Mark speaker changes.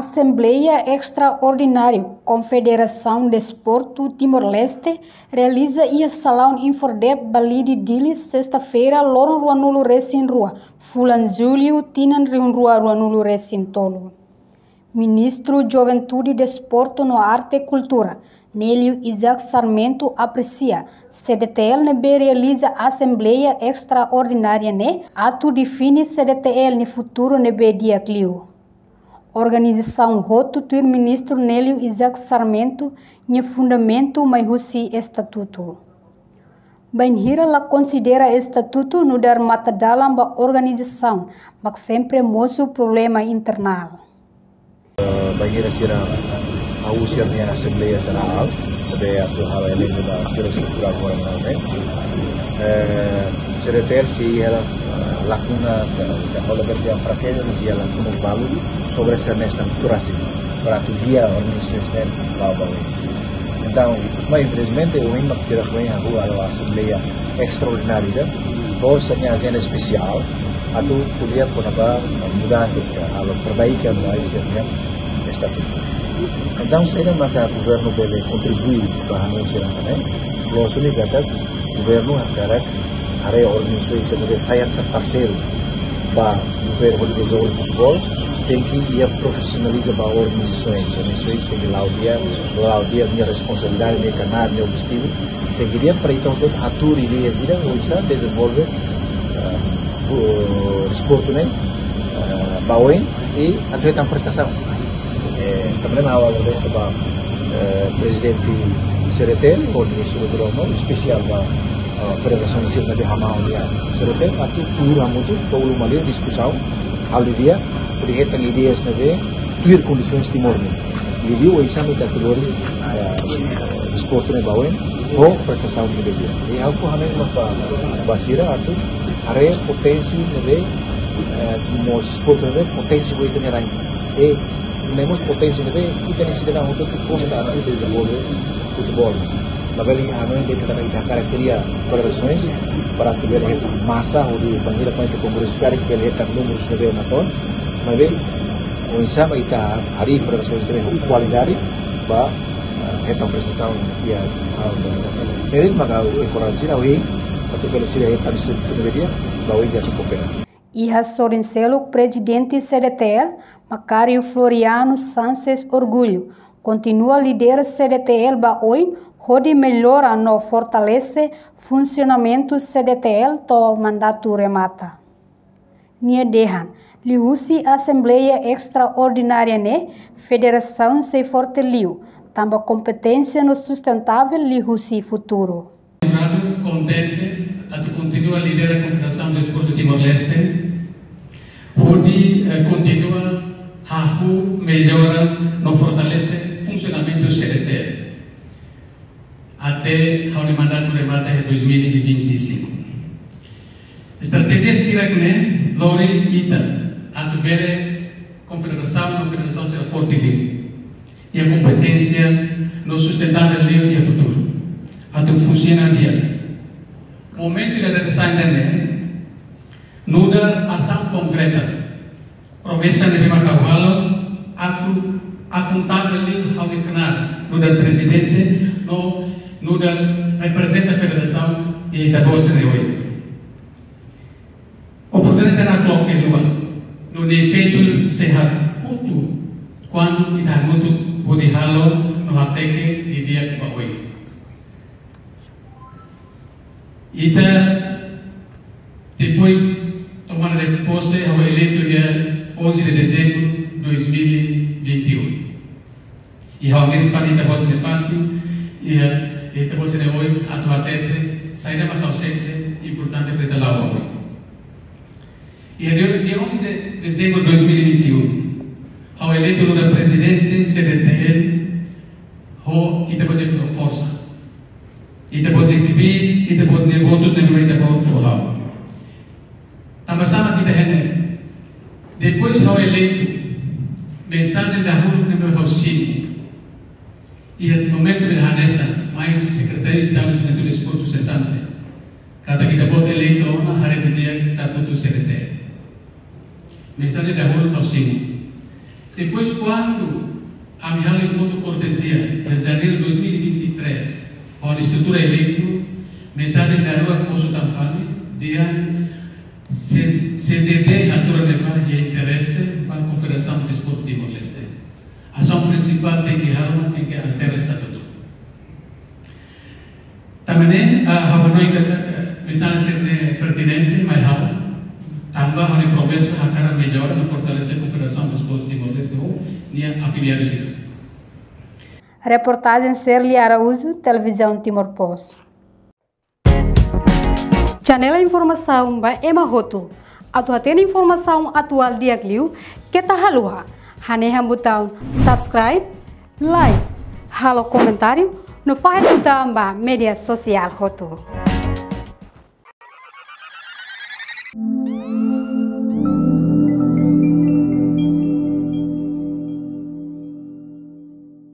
Speaker 1: Assembleia Extraordinária Confederação Desporto Timor-Leste realiza e salão Infordep Balidi Dili sexta-feira loron ruanulo resin rua Fulan Julio tinan riun rua ruanulo resin tolo. Ministro Juventude Desporto no Arte e Cultura Nélio Isaac Sarmento aprecia CDTL nebe realiza Assembleia Extraordinária ne atu define CDTL no futuro nebe dia clio. Organização Roto Tuir Ministro Nélio Isaac Sarmento no fundamento mai husi estatuto. Banhira la considera estatuto no dar mata dalam ba organização, mas sempre moço problema internal.
Speaker 2: Banhira sira a usirnya Assembleia Geral, de atu hal ele da estrutura governamental. CDTL si era lacunas kalau kerja fraqueza dia lacunas balu sobre essa estrutura para tu dia organização global. Então, mas infelizmente o IMAC será foi a rua a Assembleia Extraordinária, bosnya agenda especial, atau kuliah pun apa mudanças a perbaikan da estatuto. Então, será maka governo deve contribuir para a nossa lo suni kata governo agak area organisasi sebagai science parceiro ba governo de jogo de futebol tem que ia profissionalizar ba organizações tem laudia minha responsabilidade de canar de objetivo tem que dia para então ter atur ideias ida bisa desenvolver esporte né bauen e até tam prestação também awal dessa ba presidente CDTL organisasi utama spesial ba Federação Nasional de Hamau dia CDTL atau turun itu perlu malir diskusau hal dia perihatan ideias nave tuir condições Timor ni video isa mi kategori sport ne bawen ho prestação de dia e alfu hame mas basira atau area potensi nave mo sport nave potensi ko itu nerai e temos potensi nave kita ni sedang untuk costa atau desenvolver futebol. Labeli ano de característica federações para que ele massa ou de banheira para que congresso que ele tem números de naton, mas o insama ita hari federações de qualidade para esta prestação que a ele maka o coragem ao rei para que ele seja esta estrutura dia para ele já coopera.
Speaker 1: Iha Sorincelo, presidente CDTL, Macário Floriano Sanches Orgulho, continua a liderar CDTL Baoin, onde melhora no fortalece funcionamento CDTL to mandato remata. Nia dehan, lihusi Assembleia Extraordinária ne, Federação se fortaleu, tamba competência no sustentável lihusi futuro.
Speaker 3: Contente, a continua a liderar a Confederação do Desporto Timor-Leste, onde continua a melhora no fortalece funcionamento do CDTL até o mandato remata em 2025. Estratégias que recomendam Lori Ita a tubere Confederação será forte e a competência no sustentável e a futuro até funciona dia. Momento de redação internet, nuda ação concreta, promessa de Bimacaualo, ato a contar ali ao declarar, nuda presidente, nuda representa a federação e Itabosa de hoje. Oportunidade na cloque lua, no efeito sehat putu, quando Itamutu budihalo no hateque de dia que vai hoje. Ita depois tomar de posse ao eleito dia 11 de dezembro de 2021. E ao mesmo tempo Ita posse de fato e Ita posse de hoje atualmente sairá para o centro importante para lá hoje. E dia 11 de dezembro de 2021 ao eleito do presidente CDTL ho Ita pode força. Ita pode kibir, ita pode votos na ita pode forrar. Também kita hene. Depois ao eleito, mensagem da rua que não é auxílio. E no momento de Hanessa, mais o secretário de Estado do Desporto cessante. Cada kita pode eleito na área de dia estatuto CDT. Mensagem da rua auxílio. Depois, quando a me encontro cortesia, em janeiro de 2023, onde a estrutura eleito, mensagem da rua que posso tanfane, dia CZD e altura levar e interesse para a Confederação de Desporto de Timor-Leste. A ação principal tem que halma, tem que alterar o estatuto. Também a Havanoi mensagem pertinente, mas também a promessa a cara melhor na fortalecer a Confederação de Desporto de Timor-Leste e afiliados.
Speaker 1: Reportagem Serli Araújo, Televisão Timor-Post. Janela Informação by Emma Hotu. Atu tem informação atual dia Clio, que tá halua. Haneha botão subscribe, like, halo comentário, no faz botão ba media social Hotu.